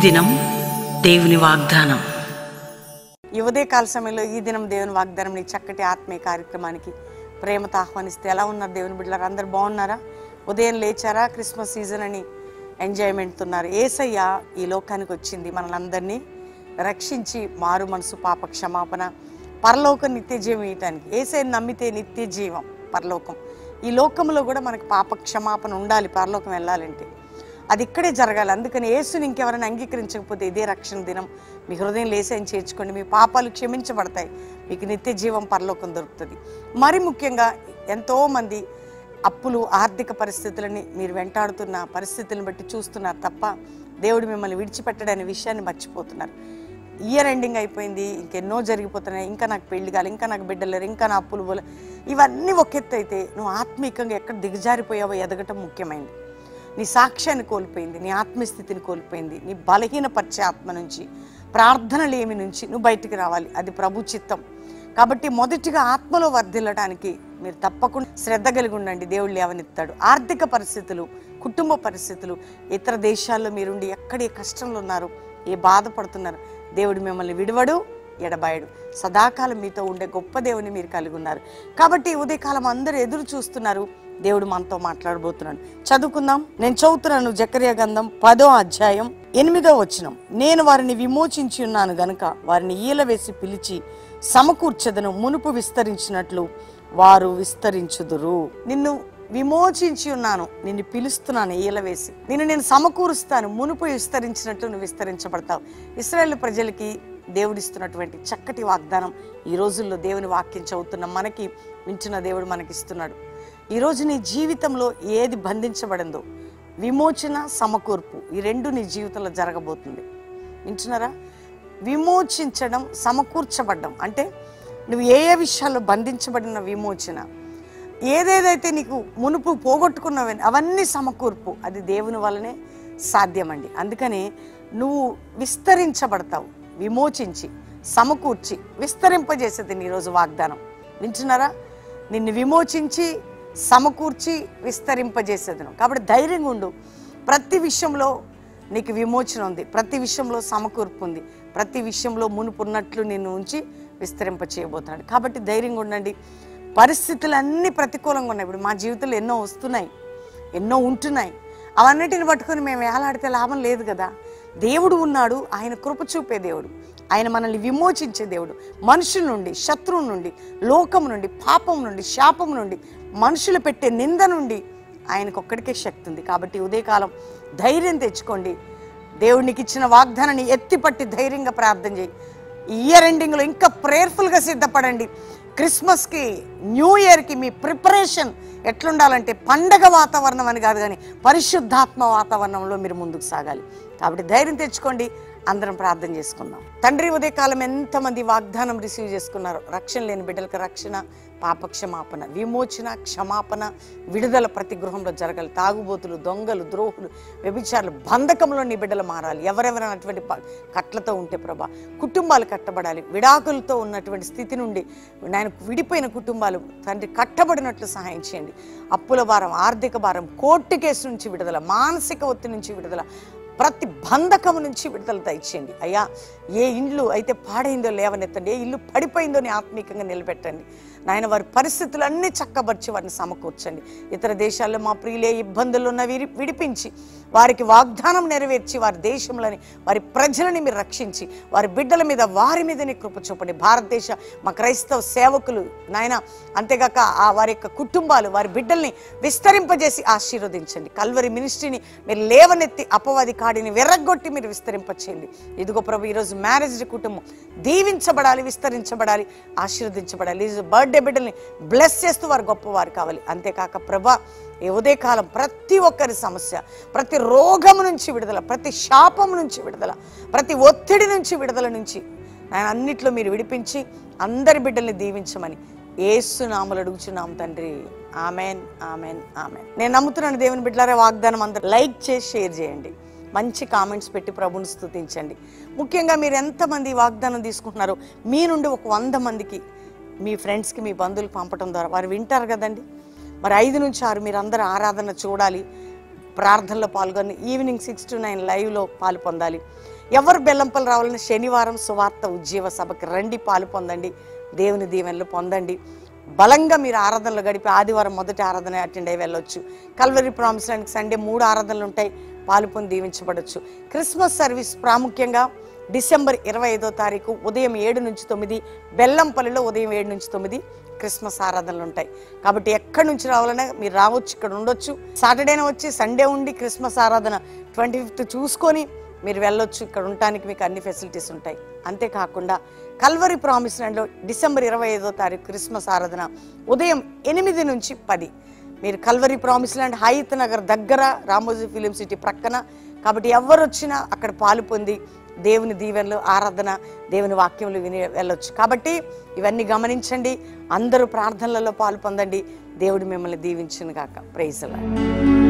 దినం దేవుని వాగ్దానం. ఈ ఉదయకాల సమయంలో ఈ దినం దేవుని వాగ్దానం నీ చక్కటి ఆత్మీయ కార్యక్రమానికి ప్రేమతో ఆహ్వానిస్తే ఎలా ఉన్నారు దేవుని బిడ్డలారా? అందరు బాగున్నారా? ఉదయం లేచారా? క్రిస్మస్ సీజన్ అని ఎంజాయ్మెంట్ ఉన్నారు. యేసయ్య ఈ లోకానికి వచ్చింది మనలందరినీ రక్షించి మారు మనసు, పాప క్షమాపణ, పరలోక నిత్య జీవం ఇవ్వటానికి. యేసయ్యని నమ్మితే నిత్య జీవం, పరలోకం. ఈ లోకంలో కూడా మనకి పాప క్షమాపణ ఉండాలి. పరలోకం వెళ్ళాలంటే అది ఇక్కడే జరగాలి. అందుకని యేసుని ఇంకెవరైనా అంగీకరించకపోతే ఇదే రక్షణ దినం. మీ హృదయం లేసని చేర్చుకోండి. మీ పాపాలు క్షమించబడతాయి. మీకు నిత్య జీవం, పరలోకం దొరుకుతుంది. మరి ముఖ్యంగా ఎంతోమంది అప్పులు, ఆర్థిక పరిస్థితులని మీరు వెంటాడుతున్న పరిస్థితులను బట్టి చూస్తున్నారు తప్ప దేవుడు మిమ్మల్ని విడిచిపెట్టడనే విషయాన్ని మర్చిపోతున్నారు. ఇయర్ ఎండింగ్ అయిపోయింది, ఇంకెన్నో జరిగిపోతున్నాయి, ఇంకా నాకు పెళ్లి కాలి, ఇంకా నాకు బిడ్డలేరు, ఇంకా నా అప్పులు పోలే, ఇవన్నీ ఒక ఎత్తు అయితే నువ్వు ఆత్మీయంగా ఎక్కడ దిగజారిపోయావో ఎదగటం ముఖ్యమైనది. నీ సాక్ష్యాన్ని కోల్పోయింది, నీ ఆత్మస్థితిని కోల్పోయింది, నీ బలహీనపరిచే ఆత్మ నుంచి, ప్రార్థనలేమి నుంచి నువ్వు బయటికి రావాలి. అది ప్రభు చిత్తం. కాబట్టి మొదటిగా ఆత్మలో వర్ధిల్లడానికి మీరు తప్పకుండా శ్రద్ధ కలిగి ఉండండి. దేవుడు లేవనెత్తాడు. ఆర్థిక పరిస్థితులు, కుటుంబ పరిస్థితులు, ఇతర దేశాల్లో మీరుండి ఎక్కడ ఏ కష్టంలో ఉన్నారు, ఏ బాధపడుతున్నారు, దేవుడు మిమ్మల్ని విడవడు, ఎడబాయడు. సదాకాలం మీతో ఉండే గొప్ప దేవుని మీరు కలిగి ఉన్నారు. కాబట్టి ఉదయకాలం అందరూ ఎదురు చూస్తున్నారు. దేవుడు మనతో మాట్లాడబోతున్నాడు. చదువుకుందాం. నేను చదువుతున్నాను జకర్యా గ్రంథం 10వ అధ్యాయం 8వ వచనం. నేను వారిని విమోచించి ఉన్నాను గనుక వారిని ఈల వేసి పిలిచి సమకూర్చెదను, మునుపు విస్తరించినట్లు వారు విస్తరించుదురు. నిన్ను విమోచించి ఉన్నాను, నిన్ను పిలుస్తున్నాను ఈల వేసి, నేను సమకూరుస్తాను, మునుపు విస్తరించినట్లు నువ్వు విస్తరించబడతావు. ఇశ్రాయేలు ప్రజలకి దేవుడిస్తున్నటువంటి చక్కటి వాగ్దానం ఈ రోజుల్లో దేవుని వాక్యం చదువుతున్న మనకి వింటున్న దేవుడు మనకిస్తున్నాడు. ఈరోజు నీ జీవితంలో ఏది బంధించబడిందో, విమోచన, సమకూర్పు, ఈ రెండు నీ జీవితంలో జరగబోతుంది. వింటున్నారా? విమోచించడం, సమకూర్చబడ్డం అంటే నువ్వు ఏ ఏ విషయాల్లో బంధించబడిన విమోచన, ఏదేదైతే నీకు మునుపు పోగొట్టుకున్నవని అవన్నీ సమకూర్పు, అది దేవుని వల్లనే సాధ్యమండి. అందుకని నువ్వు విస్తరించబడతావు. విమోచించి, సమకూర్చి, విస్తరింపజేసేది ఈరోజు వాగ్దానం. వింటున్నారా? నిన్ను విమోచించి, సమకూర్చి, విస్తరింపజేసేదను. కాబట్టి ధైర్యంగా ఉండు. ప్రతి విషయంలో నీకు విమోచన ఉంది, ప్రతి విషయంలో సమకూర్పు ఉంది, ప్రతి విషయంలో మునుపు ఉన్నట్లు నిన్ను ఉంచి విస్తరింప చేయబోతున్నాడు. కాబట్టి ధైర్యంగా ఉండండి. పరిస్థితులన్నీ ప్రతికూలంగా ఉన్నాయి. ఇప్పుడు మా జీవితంలో ఎన్నో వస్తున్నాయి, ఎన్నో ఉంటున్నాయి. అవన్నిటిని పట్టుకొని మేము వేలాడితే లాభం లేదు కదా. దేవుడు ఉన్నాడు. ఆయన కృప చూపే దేవుడు. ఆయన మనల్ని విమోచించే దేవుడు. మనుషుల నుండి, శత్రువు నుండి, లోకం నుండి, పాపం నుండి, శాపం నుండి, మనుషులు పెట్టే నింద నుండి ఆయనకు ఒక్కడికే శక్తి ఉంది. కాబట్టి ఉదయకాలం ధైర్యం తెచ్చుకోండి. దేవునికి ఇచ్చిన వాగ్దానాన్ని ఎత్తిపట్టి ధైర్యంగా ప్రార్థన చేయి. ఇయర్ ఎండింగ్లో ఇంకా ప్రేయర్ఫుల్గా సిద్ధపడండి. క్రిస్మస్కి, న్యూ ఇయర్కి మీ ప్రిపరేషన్ ఎట్లుండాలంటే పండగ వాతావరణం అని కాదు, కానీ పరిశుద్ధాత్మ వాతావరణంలో మీరు ముందుకు సాగాలి. కాబట్టి ధైర్యం తెచ్చుకోండి. అందరం ప్రార్థన చేసుకుందాం. తండ్రి, ఉదయకాలం ఎంతమంది వాగ్దానం రిసీవ్ చేసుకున్నారు. రక్షణ లేని బిడ్డలకు రక్షణ, పాప క్షమాపణ, విమోచన, క్షమాపణ, విడుదల ప్రతి గృహంలో జరగాలి. తాగుబోతులు, దొంగలు, ద్రోహులు, వ్యభిచారులు బంధకంలో నీ బిడ్డలు మారాలి. ఎవరెవరైనా అటువంటి కట్లతో ఉంటే ప్రభా, కుటుంబాలు కట్టబడాలి. విడాకులతో ఉన్నటువంటి స్థితి నుండి ఆయన విడిపోయిన కుటుంబాలు తండ్రి కట్టబడినట్లు సహాయం చేయండి. అప్పుల భారం, ఆర్థిక భారం, కోర్టు కేసు నుంచి విడుదల, మానసిక ఒత్తిడి నుంచి విడుదల, ప్రతి బంధకము నుంచి విడుదల దయచేయండి. అయ్యా, ఏ ఇల్లు అయితే పాడైందో లేవనెత్తండి, ఏ ఇల్లు పడిపోయిందో నీ ఆత్మీయంగా నిలబెట్టండి. నాయన వారి పరిస్థితులన్నీ చక్కబర్చి వారిని సమకూర్చండి. ఇతర దేశాల్లో మా ప్రియులే ఇబ్బందులు ఉన్న విడిపించి వారికి వాగ్దానం నెరవేర్చి వారి దేశంలోని వారి ప్రజలని మీరు రక్షించి వారి బిడ్డల మీద, వారి మీదనే కృప చూపండి. భారతదేశ మా క్రైస్తవ సేవకులు నాయన, అంతేగాక వారి యొక్క కుటుంబాలు, వారి బిడ్డల్ని విస్తరింపజేసి ఆశీర్వదించండి. కల్వరి మినిస్ట్రీని మీరు లేవనెత్తి అపవాది కాడిని వెర్రగొట్టి మీరు విస్తరింపచేయండి. ఇదిగో ప్రభు, ఈరోజు మ్యారేజ్ కుటుంబం దీవించబడాలి, విస్తరించబడాలి, ఆశీర్వదించబడాలి. ఈరోజు బర్త్డే బిడ్డల్ని బ్లెస్ చేస్తూ వారు గొప్పవారు కావాలి. అంతేకాక ప్రభా, ఈ ఉదయకాలం ప్రతి ఒక్కరి సమస్య, ప్రతి రోగం నుంచి విడుదల, ప్రతి శాపం నుంచి విడుదల, ప్రతి ఒత్తిడి నుంచి విడుదల నుంచి ఆయన అన్నిట్లో మీరు విడిపించి అందరి బిడ్డల్ని దీవించమని యేసు నామములో అడుగుచున్నాం తండ్రి. Amen, amen, amen. నేను నమ్ముతున్నాను దేవుని బిడ్డలారా, వాగ్దానం అందరూ లైక్ చేసి షేర్ చేయండి. మంచి కామెంట్స్ పెట్టి ప్రభుని స్తుతించండి. ముఖ్యంగా మీరు ఎంతమంది వాగ్దానం తీసుకుంటున్నారో మీ నుండి ఒక 100 మందికి మీ ఫ్రెండ్స్కి, మీ బంధువులు పంపడం ద్వారా వారు వింటారు కదండి. మరి 5 నుంచి 6 మీరు అందరూ ఆరాధన చూడాలి. ప్రార్థనలో పాల్గొని ఈవినింగ్ 6 to 9 లైవ్లో పాలు పొందాలి. ఎవరు బెల్లంపల్లి రావాలని శనివారం సువార్త ఉజ్జీవ సభకి రండి, పాలు పొందండి, దేవుని దీవెనలు పొందండి. బలంగా మీరు ఆరాధనలు గడిపి ఆదివారం మొదటి ఆరాధన అటెండ్ అయ్యి వెళ్ళొచ్చు. కల్వరీ ప్రామిస్ ల్యాండ్కి సండే 3 ఆరాధనలు ఉంటాయి, పాలు పొంది దీవించబడవచ్చు. క్రిస్మస్ సర్వీస్ ప్రాముఖ్యంగా డిసెంబర్ 25వ తారీఖు ఉదయం 7 నుంచి 9, బెల్లంపల్లిలో ఉదయం 7 నుంచి 9 క్రిస్మస్ ఆరాధనలు ఉంటాయి. కాబట్టి ఎక్కడి నుంచి రావాలన్నా మీరు రావచ్చు, ఇక్కడ ఉండొచ్చు. సాటర్డేనే వచ్చి సండే ఉండి క్రిస్మస్ ఆరాధన 25th చూసుకొని మీరు వెళ్ళొచ్చు. ఇక్కడ ఉండటానికి మీకు అన్ని ఫెసిలిటీస్ ఉంటాయి. అంతేకాకుండా కల్వరీ ప్రామిస్ ల్యాండ్లో డిసెంబర్ 25వ తారీఖు క్రిస్మస్ ఆరాధన ఉదయం 8 నుంచి 10. మీరు Calvary promise land Hayath Nagar దగ్గర, రామోజీ ఫిలిం సిటీ ప్రక్కన. కాబట్టి ఎవరు వచ్చినా అక్కడ పాలు పొంది దేవుని దీవెనలు, ఆరాధన, దేవుని వాక్యములు విని వెళ్ళొచ్చు. కాబట్టి ఇవన్నీ గమనించండి, అందరూ ప్రార్థనలలో పాలు పొందండి. దేవుడు మిమ్మల్ని దీవించును గాక. Praise the lord.